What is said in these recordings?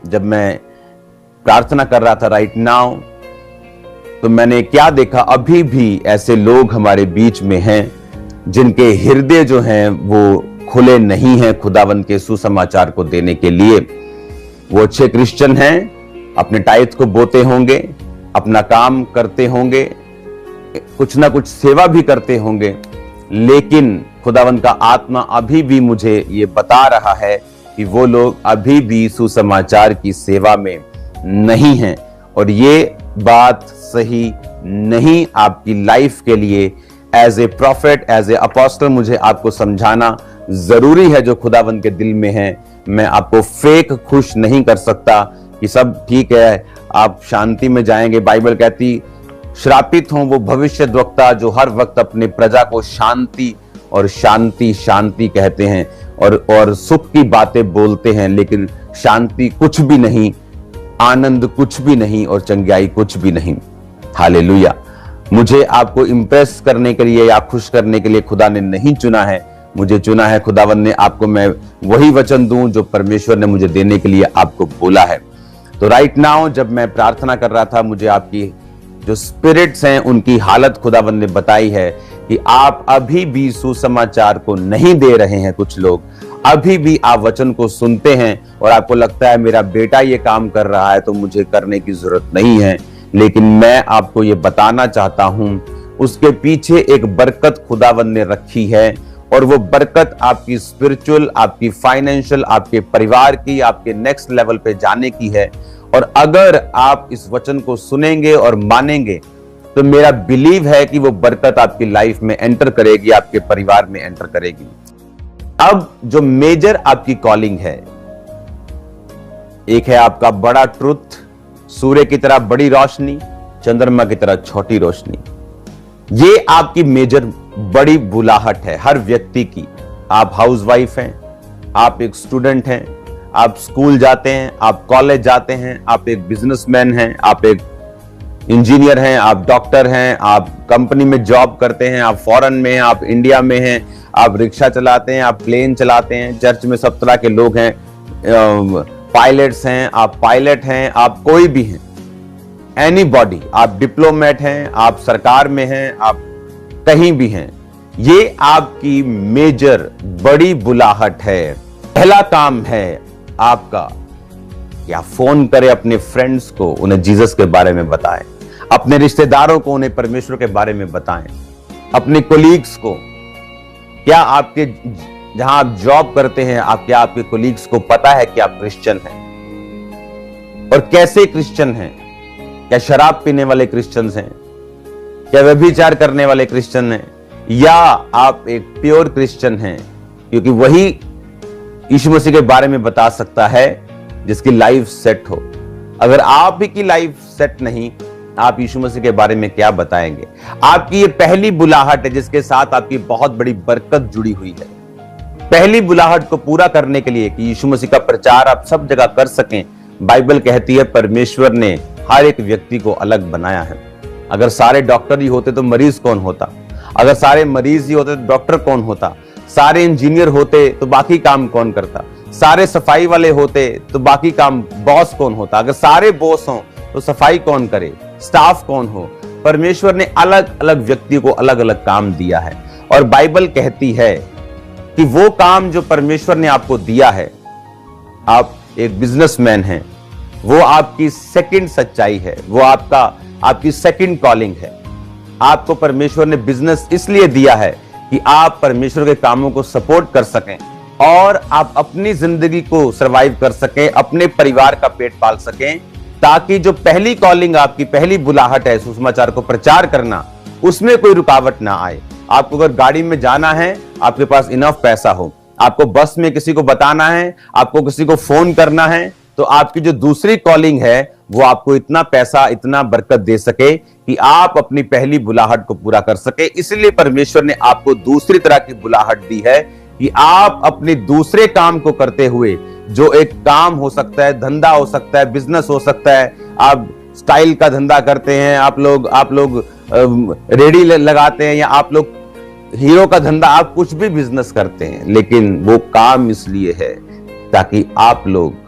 जब मैं प्रार्थना कर रहा था राइट नाउ, तो मैंने क्या देखा, अभी भी ऐसे लोग हमारे बीच में हैं जिनके हृदय जो हैं वो खुले नहीं हैं खुदावंद के सुसमाचार को देने के लिए। वो अच्छे क्रिश्चियन हैं, अपने टाइथ को बोते होंगे, अपना काम करते होंगे, कुछ ना कुछ सेवा भी करते होंगे, लेकिन खुदावंद का आत्मा अभी भी मुझे ये बता रहा है कि वो लोग अभी भी सुसमाचार की सेवा में नहीं हैं। और ये बात सही नहीं आपकी लाइफ के लिए। As a prophet, as a apostle मुझे आपको समझाना जरूरी है जो खुदावंद के दिल में है। मैं आपको फेक खुश नहीं कर सकता कि सब ठीक है, आप शांति में जाएंगे। बाइबल कहती श्रापित हों वो भविष्यद्वक्ता जो हर वक्त अपने प्रजा को शांति और शांति शांति कहते हैं और सुख की बातें बोलते हैं, लेकिन शांति कुछ भी नहीं, आनंद कुछ भी नहीं और चंगाई कुछ भी नहीं। हालेलुया। मुझे आपको इंप्रेस करने के लिए या खुश करने के लिए खुदा ने नहीं चुना है, मुझे चुना है खुदावंद ने आपको मैं वही वचन दूं जो परमेश्वर ने मुझे देने के लिए आपको बोला है। तो राइट नाउ जब मैं प्रार्थना कर रहा था, मुझे आपकी जो स्पिरिट्स हैं उनकी हालत खुदावंद ने बताई है कि आप अभी भी सुसमाचार को नहीं दे रहे हैं। कुछ लोग अभी भी आप वचन को सुनते हैं और आपको लगता है मेरा बेटा ये काम कर रहा है तो मुझे करने की जरूरत नहीं है, लेकिन मैं आपको ये बताना चाहता हूं उसके पीछे एक बरकत खुदावंद ने रखी है। और वो बरकत आपकी स्पिरिचुअल, आपकी फाइनेंशियल, आपके परिवार की, आपके नेक्स्ट लेवल पे जाने की है। और अगर आप इस वचन को सुनेंगे और मानेंगे तो मेरा बिलीव है कि वो बरकत आपकी लाइफ में एंटर करेगी, आपके परिवार में एंटर करेगी। अब जो मेजर आपकी कॉलिंग है, एक है आपका बड़ा ट्रुथ, सूर्य की तरह बड़ी रोशनी, चंद्रमा की तरह छोटी रोशनी। ये आपकी मेजर बड़ी बुलाहट है हर व्यक्ति की। आप हाउसवाइफ हैं, आप एक स्टूडेंट हैं, आप स्कूल जाते हैं, आप कॉलेज जाते हैं, आप एक बिजनेसमैन हैं, आप एक इंजीनियर हैं, आप डॉक्टर हैं, आप कंपनी में जॉब करते हैं, आप फॉरेन में हैं, आप इंडिया में हैं, आप रिक्शा चलाते हैं, आप प्लेन चलाते हैं, चर्च में सब तरह के लोग हैं, पायलट्स हैं, आप पायलट हैं, आप कोई भी हैं, एनीबॉडी, आप डिप्लोमेट हैं, आप सरकार में हैं, आप कहीं भी हैं। ये आपकी मेजर बड़ी बुलाहट है। पहला काम है आपका या फोन करें अपने फ्रेंड्स को, उन्हें जीसस के बारे में बताएं, अपने रिश्तेदारों को उन्हें परमेश्वर के बारे में बताएं, अपने कोलीग्स को। क्या आपके जहां आप जॉब करते हैं, क्या आपके कोलीग्स को पता है कि आप क्रिश्चियन हैं? और कैसे क्रिश्चियन हैं? क्या शराब पीने वाले क्रिश्चियंस हैं? क्या व्यभिचार करने वाले क्रिश्चियन हैं? या आप एक प्योर क्रिश्चियन हैं? क्योंकि वही यीशु मसीह के बारे में बता सकता है जिसकी लाइफ सेट हो। अगर आप ही की लाइफ सेट नहीं, आप यीशु मसीह के बारे में क्या बताएंगे? आपकी ये पहली बुलाहट है जिसके साथ आपकी बहुत बड़ी बरकत जुड़ी हुई है। पहली बुलाहट को पूरा करने के लिए कि यीशु मसीह का प्रचार आप सब जगह कर सकें, बाइबल कहती है परमेश्वर ने हर एक व्यक्ति को अलग बनाया है। अगर सारे डॉक्टर ही होते तो मरीज कौन होता? अगर सारे मरीज ही होते तो डॉक्टर कौन होता? सारे इंजीनियर होते तो बाकी काम कौन करता? सारे सफाई वाले होते तो बाकी काम बॉस कौन होता? अगर सारे बॉस हों तो सफाई कौन करे? स्टाफ कौन हो? परमेश्वर ने अलग अलग व्यक्ति को अलग अलग काम दिया है। और बाइबल कहती है कि वो काम जो परमेश्वर ने आपको दिया है, आप एक बिजनेसमैन हैं, वो आपकी सेकंड सच्चाई है, वो आपकी सेकंड कॉलिंग है। आपको परमेश्वर ने बिजनेस इसलिए दिया है कि आप परमेश्वर के कामों को सपोर्ट कर सकें और आप अपनी जिंदगी को सरवाइव कर सकें, अपने परिवार का पेट पाल सकें, ताकि जो पहली कॉलिंग, आपकी पहली बुलाहट है सुसमाचार को प्रचार करना, उसमें कोई रुकावट ना आए। आपको अगर गाड़ी में जाना है, आपके पास इनफ पैसा हो, आपको बस में किसी को बताना है, आपको किसी को फोन करना है, तो आपकी जो दूसरी कॉलिंग है वो आपको इतना पैसा, इतना बरकत दे सके कि आप अपनी पहली बुलाहट को पूरा कर सके। इसलिए परमेश्वर ने आपको दूसरी तरह की बुलाहट दी है कि आप अपने दूसरे काम को करते हुए, जो एक काम हो सकता है, धंधा हो सकता है, बिजनेस हो सकता है, आप स्टाइल का धंधा करते हैं, आप लोग रेडी लगाते हैं, या आप लोग हीरो का धंधा, आप कुछ भी बिजनेस करते हैं, लेकिन वो काम इसलिए है ताकि आप लोग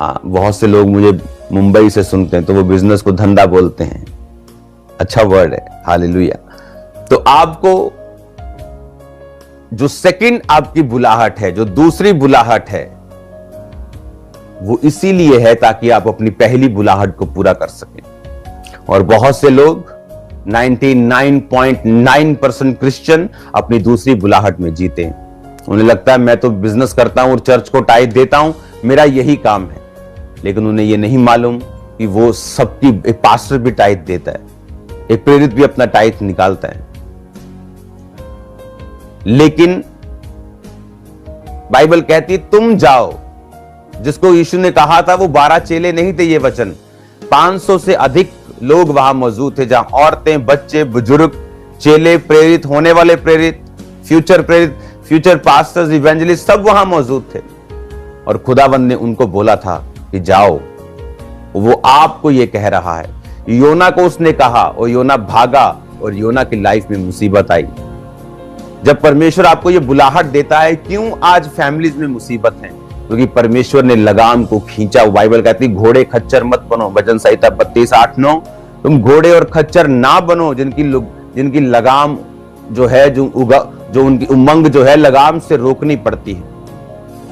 हाँ, बहुत से लोग मुझे मुंबई से सुनते हैं तो वो बिजनेस को धंधा बोलते हैं। अच्छा वर्ड है, हालेलुया। तो आपको जो सेकंड आपकी बुलाहट है, जो दूसरी बुलाहट है, वो इसीलिए है ताकि आप अपनी पहली बुलाहट को पूरा कर सकें। और बहुत से लोग 99.9% क्रिश्चियन अपनी दूसरी बुलाहट में जीते हैं। उन्हें लगता है मैं तो बिजनेस करता हूं और चर्च को टाइट देता हूं, मेरा यही काम है। लेकिन उन्हें यह नहीं मालूम कि वो सबकी, एक पास्टर भी टाइट देता है, एक प्रेरित भी अपना टाइट निकालता है। लेकिन बाइबल कहती है तुम जाओ। जिसको यीशु ने कहा था वो 12 चेले नहीं थे, ये वचन 500 से अधिक लोग वहां मौजूद थे, जहां औरतें, बच्चे, बुजुर्ग, चेले, प्रेरित होने वाले प्रेरित, फ्यूचर पास्टर्स, इवेंजलिस्ट, सब वहां मौजूद थे। और खुदावंद ने उनको बोला था कि जाओ। वो आपको ये कह रहा है। योना को उसने कहा और योना भागा और योना की लाइफ में मुसीबत आई। जब परमेश्वर आपको ये बुलाहट देता है, क्यों आज फैमिलीज में मुसीबत है? क्योंकि परमेश्वर ने लगाम को खींचा। बाइबल कहती है घोड़े खच्चर मत बनो, भजन संहिता 32:8-9। तुम घोड़े और खच्चर ना बनो जिनकी लगाम जो है, जो उनकी उमंग जो है लगाम से रोकनी पड़ती है।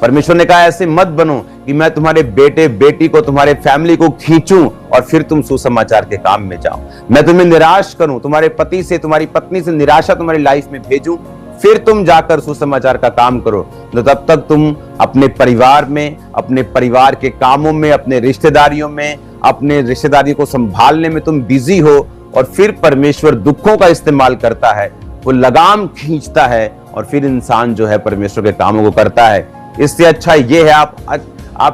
परमेश्वर ने कहा ऐसे मत बनो कि मैं तुम्हारे बेटे बेटी को, तुम्हारे फैमिली को खींचूं और फिर तुम सुसमाचार के काम में जाओ। मैं तुम्हें निराश करूं, तुम्हारे पति से, तुम्हारी पत्नी से निराशा तुम्हारी लाइफ में भेजूं, फिर तुम जाकर सुसमाचार का काम करो। तो तब तक तुम अपने परिवार में, अपने परिवार के कामों में, अपने रिश्तेदारियों में, अपने रिश्तेदारियों को संभालने में तुम बिजी हो। और फिर परमेश्वर दुखों का इस्तेमाल करता है, वो लगाम खींचता है और फिर इंसान जो है परमेश्वर के कामों को करता है। इससे अच्छा ये है आप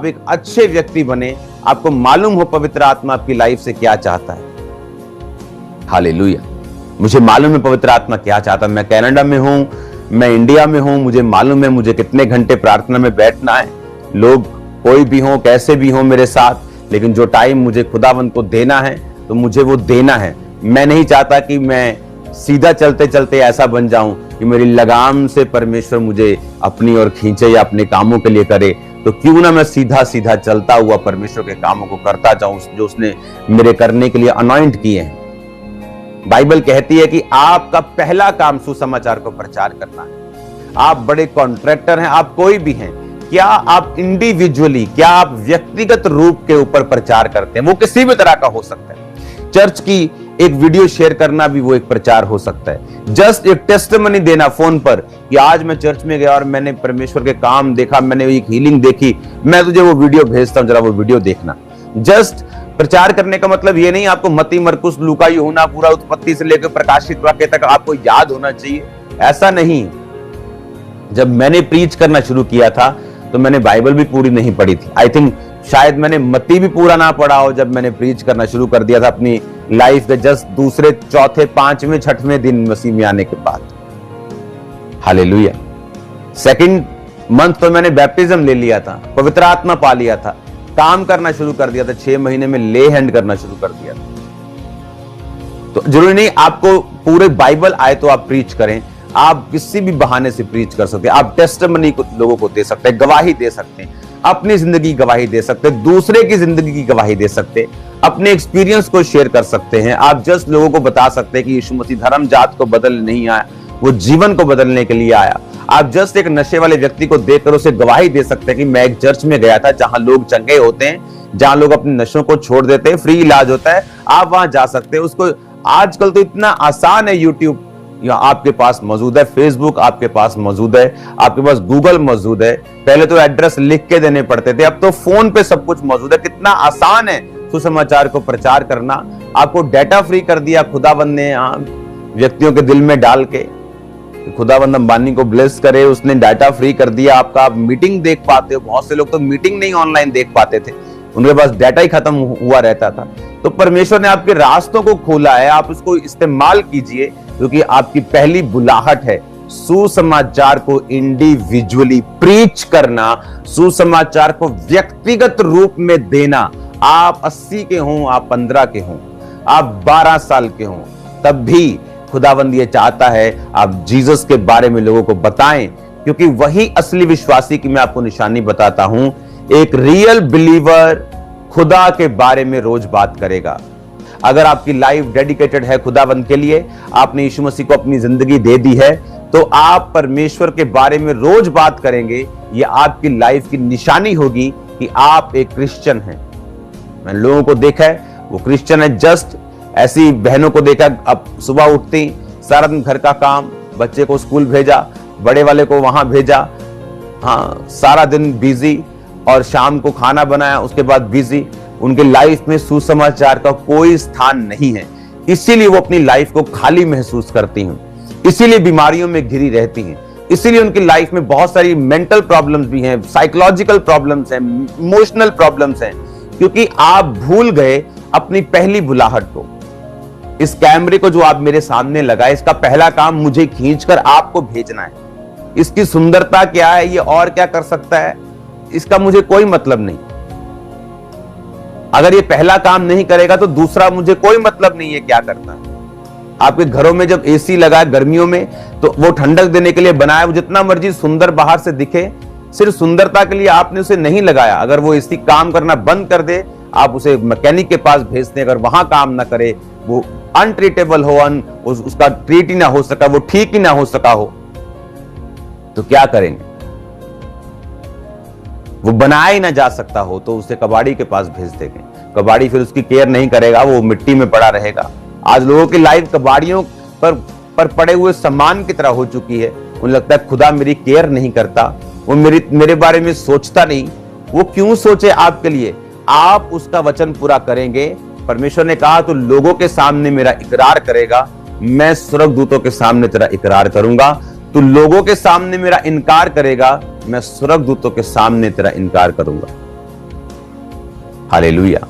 एक अच्छे व्यक्ति बने, आपको मालूम हो पवित्र आत्मा आपकी लाइफ से क्या चाहता है। हालेलुया। मुझे मालूम है पवित्र आत्मा क्या चाहता है। मैं कनाडा में हूं, मैं इंडिया में हूं, मुझे मालूम है मुझे कितने घंटे प्रार्थना में बैठना है। लोग कोई भी हो, कैसे भी हो मेरे साथ, लेकिन जो टाइम मुझे खुदावंद को देना है तो मुझे वो देना है। मैं नहीं चाहता कि मैं सीधा चलते चलते ऐसा बन जाऊं कि मेरी लगाम से परमेश्वर मुझे अपनी ओर खींचे या अपने कामों के लिए करे। तो क्यों ना मैं सीधा सीधा चलता हुआ परमेश्वर के कामों को करता जाऊं जो उसने मेरे करने के लिए अनॉइंट किए हैं। बाइबल कहती है कि आपका पहला काम सुसमाचार को प्रचार करना है। आप बड़े कॉन्ट्रैक्टर हैं, आप कोई भी हैं, क्या आप इंडिविजुअली, क्या आप व्यक्तिगत रूप के ऊपर प्रचार करते हैं? वो किसी भी तरह का हो सकता है। चर्च की एक वीडियो शेयर करना भी वो एक प्रचार हो सकता है। जस्ट एक टेस्टिमनी देना फोन पर कि आज मैं चर्च में गया और मैंने परमेश्वर के काम देखा, मैंने एक हीलिंग देखी, मैं तुझे वो वीडियो भेजता हूं, जरा वो वीडियो देखना। जस्ट प्रचार करने का मतलब ये नहीं आपको मत्ती, मरकुस, लूका, यूहन्ना पूरा उत्पत्ति से लेकर प्रकाशित वाक्य तक आपको याद होना चाहिए, ऐसा नहीं। जब मैंने प्रीच करना शुरू किया था तो मैंने बाइबल भी पूरी नहीं पढ़ी थी। आई थिंक शायद मैंने मत्ती भी पूरा ना पढ़ा हो जब मैंने प्रीच करना शुरू कर दिया था अपनी लाइफ के जस्ट दूसरे, चौथे, 5वें, 6वें दिन मसीह में आने के बाद। हालेलुया। सेकंड मंथ तो मैंने बैप्टिज्म ले लिया था, पवित्र आत्मा पा लिया था, काम करना शुरू कर दिया था, 6 महीने में ले हैंड करना शुरू कर दिया था। तो जरूरी नहीं आपको पूरे बाइबल आए तो आप प्रीच करें, आप किसी भी बहाने से प्रीच कर सकते हैं। आप टेस्टिमनी को लोगों को दे सकते हैं, गवाही दे सकते हैं, अपनी जिंदगी की गवाही दे सकते हैं, दूसरे की जिंदगी की गवाही दे सकते हैं, अपने एक्सपीरियंस को शेयर कर सकते हैं। आप जस्ट लोगों को बता सकते हैं कि यीशु मसीह धर्म जात को बदलने नहीं आया, वो जीवन को बदलने के लिए आया। आप जस्ट एक नशे वाले व्यक्ति को देखकर उसे गवाही दे सकते हैं कि मैं एक चर्च में गया था जहां लोग चंगे होते हैं, जहां लोग अपने नशों को छोड़ देते हैं, फ्री इलाज होता है, आप वहां जा सकते हैं। उसको आजकल तो इतना आसान है, यूट्यूब आपके पास मौजूद है, फेसबुक आपके पास मौजूद है, आपके पास गूगल मौजूद है। पहले तो एड्रेस लिख के देने पड़ते थे, अब तो फोन पे सब कुछ मौजूद है। कितना आसान है सुसमाचार को प्रचार करना। आपको डाटा फ्री कर दिया खुदावंद ने व्यक्तियों के दिल में डाल के। खुदावंद अंबानी को ब्लेस करे, उसने डाटा फ्री कर दिया आपका। आप मीटिंग देख पाते हो। बहुत से लोग तो मीटिंग नहीं ऑनलाइन देख पाते थे, उनके पास डाटा ही खत्म हुआ रहता था। तो परमेश्वर ने आपके रास्तों को खोला है, आप उसको इस्तेमाल कीजिए, क्योंकि आपकी पहली बुलाहट है सुसमाचार को इंडिविजुअली प्रीच करना, सुसमाचार को व्यक्तिगत रूप में देना। आप 80 के हों, आप 15 के हों, आप 12 साल के हों, तब भी खुदावंद ये चाहता है आप जीसस के बारे में लोगों को बताएं, क्योंकि वही असली विश्वासी की मैं आपको निशानी बताता हूं एक रियल बिलीवर खुदा के बारे में रोज बात करेगा। अगर आपकी लाइफ डेडिकेटेड है खुदावंद के लिए, आपने यीशु मसीह को अपनी जिंदगी दे दी है, तो आप परमेश्वर के बारे में रोज बात करेंगे। यह आपकी लाइफ की निशानी होगी कि आप एक क्रिश्चियन हैं। मैंने लोगों को देखा है वो क्रिश्चियन है, जस्ट ऐसी बहनों को देखा, अब सुबह उठती सारा दिन घर का काम, बच्चे को स्कूल भेजा, बड़े वाले को वहां भेजा, हाँ सारा दिन बिजी, और शाम को खाना बनाया, उसके बाद बिजी। उनके लाइफ में सुसमाचार का कोई स्थान नहीं है, इसीलिए वो अपनी लाइफ को खाली महसूस करती हैं, इसीलिए बीमारियों में घिरी रहती हैं, इसीलिए उनकी लाइफ में बहुत सारी मेंटल प्रॉब्लम्स भी हैं, साइकोलॉजिकल प्रॉब्लम्स हैं, इमोशनल प्रॉब्लम्स हैं, क्योंकि आप भूल गए अपनी पहली बुलाहट को। इस कैमरे को जो आप मेरे सामने लगाए, इसका पहला काम मुझे खींचकर आपको भेजना है। इसकी सुंदरता क्या है, ये और क्या कर सकता है, इसका मुझे कोई मतलब नहीं। अगर ये पहला काम नहीं करेगा तो दूसरा मुझे कोई मतलब नहीं है क्या करता है। आपके घरों में जब एसी लगा है गर्मियों में, तो वो ठंडक देने के लिए बनाया, वो जितना मर्जी सुंदर बाहर से दिखे, सिर्फ सुंदरता के लिए आपने उसे नहीं लगाया। अगर वो एसी काम करना बंद कर दे, आप उसे मैकेनिक के पास भेज दें, अगर वहां काम ना करे, वो अनट्रीटेबल हो, उसका ट्रीट ही ना हो सका, वो ठीक ही ना हो सका हो, तो क्या करेंगे? वो बनाया ही ना जा सकता हो तो उसे कबाड़ी के पास भेज देंगे। कबाड़ी फिर उसकी केयर नहीं करेगा, वो मिट्टी में पड़ा रहेगा। आज लोगों की लाइफ कबाड़ियों पर पड़े हुए सामान की तरह हो चुकी है। उन्हें लगता है खुदा मेरी केयर नहीं करता, वो मेरे बारे में सोचता नहीं। वो क्यों सोचे आपके लिए? आप उसका वचन पूरा करेंगे। परमेश्वर ने कहा तो लोगों के सामने मेरा इकरार करेगा, मैं स्वर्गदूतों के सामने तेरा इकरार करूंगा। तू लोगों के सामने मेरा इनकार करेगा, मैं स्वर्गदूतों के सामने तेरा इनकार करूंगा। हालेलुया।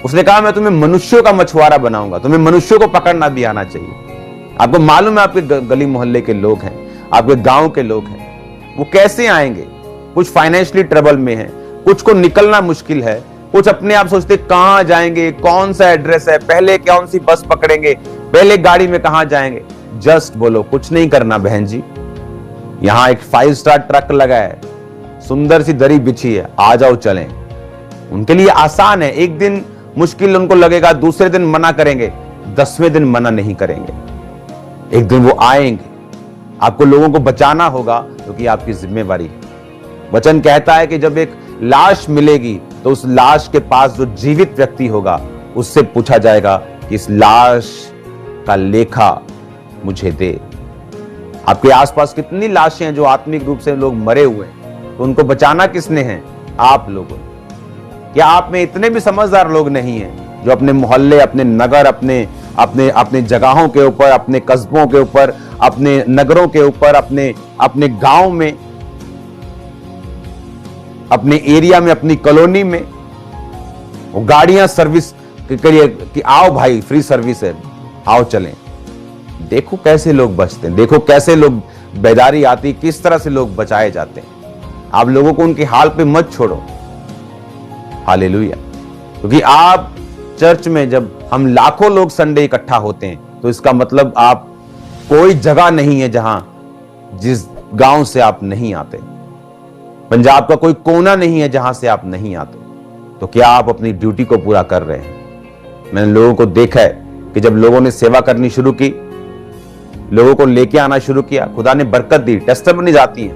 उसने कहा मैं तुम्हें मनुष्यों का मछुआरा बनाऊंगा, तुम्हें मनुष्यों को पकड़ना भी आना चाहिए। आपको मालूम है आपके गली मोहल्ले के लोग हैं, आपके गांव के लोग हैं, वो कैसे आएंगे? कुछ फाइनेंशियली ट्रबल में है, कुछ को निकलना मुश्किल है, कुछ अपने आप सोचते कहां जाएंगे, कौन सा एड्रेस है, पहले कौन सी बस पकड़ेंगे, पहले गाड़ी में कहां जाएंगे। जस्ट बोलो कुछ नहीं करना बहन जी, यहां एक 5 स्टार ट्रक लगा है, सुंदर सी दरी बिछी है, आ जाओ चलें। उनके लिए आसान है। एक दिन मुश्किल उनको लगेगा, दूसरे दिन मना करेंगे, 10वें दिन मना नहीं करेंगे। एक दिन वो आएंगे। आपको लोगों को बचाना होगा क्योंकि आपकी जिम्मेवारी है। वचन कहता है कि जब एक लाश मिलेगी तो उस लाश के पास जो जीवित व्यक्ति होगा उससे पूछा जाएगा कि इस लाश का लेखा मुझे दे। आपके आसपास कितनी लाशें हैं जो आत्मिक रूप से लोग मरे हुए हैं, तो उनको बचाना किसने है? आप लोगों ने। क्या आप में इतने भी समझदार लोग नहीं हैं जो अपने मोहल्ले, अपने नगर, अपने जगहों के ऊपर, अपने कस्बों के ऊपर, अपने नगरों के ऊपर, अपने गांव में, अपने एरिया में, अपनी कॉलोनी में वो गाड़ियां सर्विस करिए कि आओ भाई फ्री सर्विस है, आओ चलें। देखो कैसे लोग बचते हैं, देखो कैसे लोग बेदारी आती, किस तरह से लोग बचाए जाते हैं। आप लोगों को उनके हाल पे मत छोड़ो। हालेलुया। क्योंकि आप चर्च में जब हम लाखों लोग संडे इकट्ठा होते हैं तो इसका मतलब आप कोई जगह नहीं है जहां जिस गांव से आप नहीं आते, पंजाब का कोई कोना नहीं है जहां से आप नहीं आते। तो क्या आप अपनी ड्यूटी को पूरा कर रहे हैं? मैंने लोगों को देखा है कि जब लोगों ने सेवा करनी शुरू की, लोगों को लेके आना शुरू किया, खुदा ने बरकत दी। टेस्टिमनी जाती है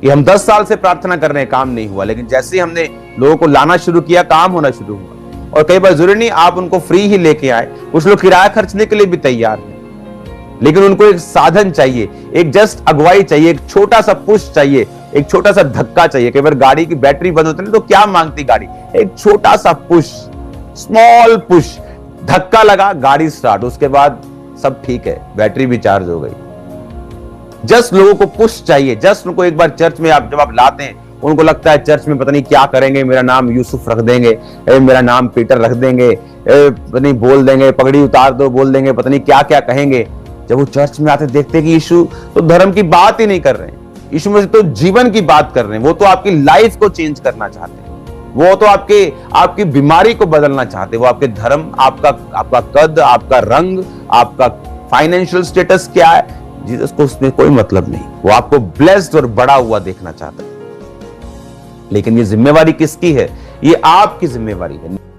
कि हम 10 साल से प्रार्थना कर रहे हैं, काम नहीं हुआ, लेकिन जैसे ही हमने लोगों को लाना शुरू किया, काम होना शुरू हुआ। और कई बार जरूरी नहीं आप उनको फ्री ही लेके आए, कुछ लोग किराया खर्चने के लिए भी तैयार हैं, लेकिन उनको एक साधन चाहिए, एक जस्ट अगुवाई चाहिए, एक छोटा सा पुश चाहिए, एक छोटा सा धक्का चाहिए। कई बार गाड़ी की बैटरी बंद होती है तो क्या मांगती गाड़ी? एक छोटा सा पुश, स्मॉल पुश, धक्का लगा, गाड़ी स्टार्ट, उसके बाद सब ठीक है, बैटरी भी चार्ज हो गई। जस्ट लोगों को पुश चाहिए। जस्ट उनको एक बार चर्च में जब आप लाते हैं, उनको लगता है चर्च में पता नहीं क्या करेंगे, मेरा नाम यूसुफ रख देंगे, मेरा नाम पीटर रख देंगे, पता नहीं बोल देंगे, पगड़ी उतार दो बोल देंगे, पता नहीं क्या क्या कहेंगे। जब वो चर्च में आते देखते कि यीशु तो धर्म की बात ही नहीं कर रहे हैं, यीशु मसीह तो जीवन की बात कर रहे हैं, वो तो आपकी लाइफ को चेंज करना चाहते हैं, वो तो आपकी बीमारी को बदलना चाहते हैं। वो आपके धर्म, आपका कद, आपका रंग, आपका फाइनेंशियल स्टेटस क्या है, जीसस को उसमें कोई मतलब नहीं। वो आपको ब्लेस्ड और बड़ा हुआ देखना चाहता है। लेकिन ये जिम्मेवारी किसकी है? ये आपकी जिम्मेवारी है।